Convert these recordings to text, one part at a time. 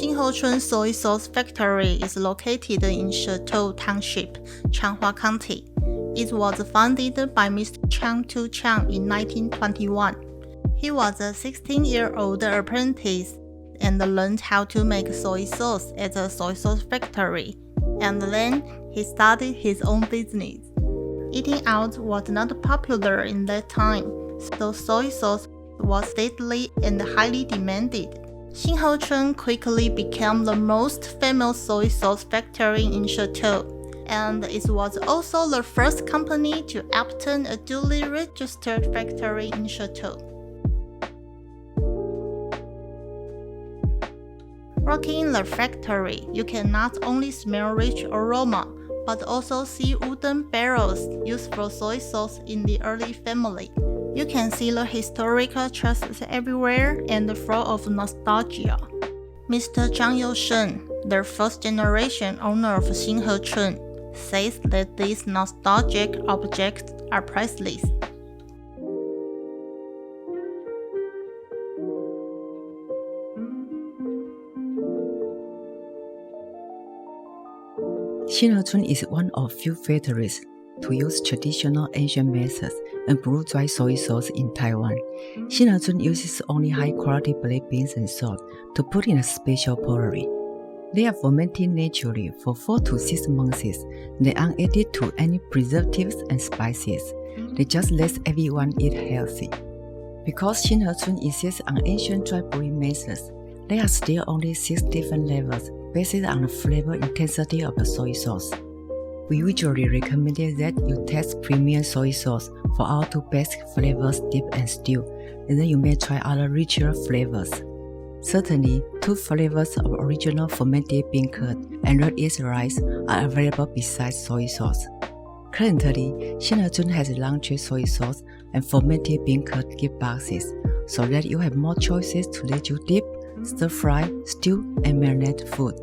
Shin-Ho-Chun soy sauce factory is located in Shin-Ho Township, Changhua County. It was founded by Mr. Shin-Ho-Chun in 1921. He was a 16-year-old apprentice and learned how to make soy sauce at a soy sauce factory, and then he started his own business. Eating out was not popular in that time, so soy sauce was steadily and highly demanded. Shin-Ho-Chun quickly became the most famous soy sauce factory in Shin-Ho, and it was also the first company to obtain a duly registered factory in Shin-Ho. Working in the factory, you can not only smell rich aroma, but also see wooden barrels used for soy sauce in the early family. You can see the historical traces everywhere and full of nostalgia. Mr. Zhang Yousheng, the first generation owner of Shin-Ho-Chun, says that these nostalgic objects are priceless. Shin-Ho-Chun is one of few factories to use traditional ancient methods and brew dry soy sauce in Taiwan. Shin-Ho-Chun uses only high-quality black beans and salt to put in a special pottery. They are fermented naturally for 4 to 6 months. They aren't added to any preservatives and spices. They just let everyone eat healthy. Because Shin-Ho-Chun insists on ancient dry brewing methods, there are still only 6 different levels based on the flavor intensity of the soy sauce. We usually recommend that you test premium soy sauce for our 2 basic flavors, dip and stew, and then you may try other richer flavors. Certainly, 2 flavors of original fermented bean curd and red yeast rice are available besides soy sauce. Currently, Shin-Ho-Chun has launched soy sauce and fermented bean curd gift boxes, so that you have more choices to let you dip, stir-fry, stew, and marinate food.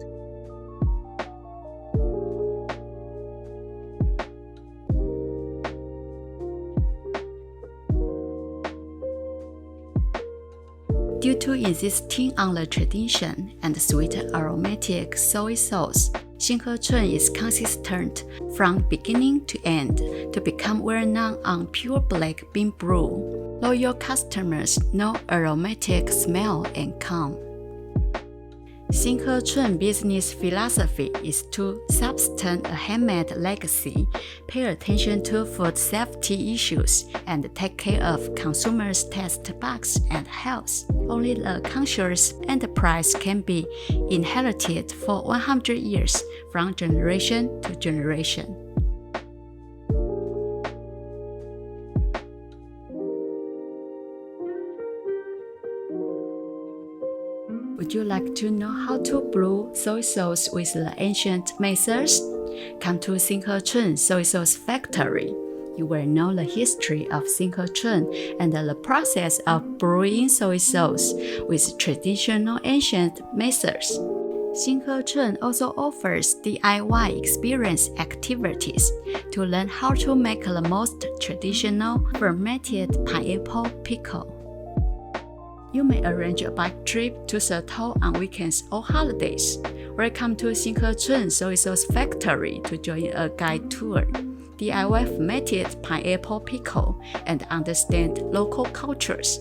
Due to insisting on the tradition and sweet aromatic soy sauce, Shin-Ho-Chun is consistent from beginning to end to become well-known on pure black bean brew. Loyal customers know aromatic smell and calm. Shin-Ho-Chun business philosophy is to sustain a handmade legacy, pay attention to food safety issues, and take care of consumers' taste buds and health. Only the conscious enterprise can be inherited for 100 years from generation to generation. Would you like to know how to brew soy sauce with the ancient methods? Come to Shin-Ho-Chun Soy Sauce Factory. You will know the history of Shin-Ho-Chun and the process of brewing soy sauce with traditional ancient methods. Shin-Ho-Chun also offers DIY experience activities to learn how to make the most traditional fermented pineapple pickle. You may arrange a bike trip to Shin-Ho on weekends or holidays. Welcome to Shin-Ho-Chun Soy Sauce Factory to join a guide tour, DIY fermented pineapple pickle, and understand local cultures.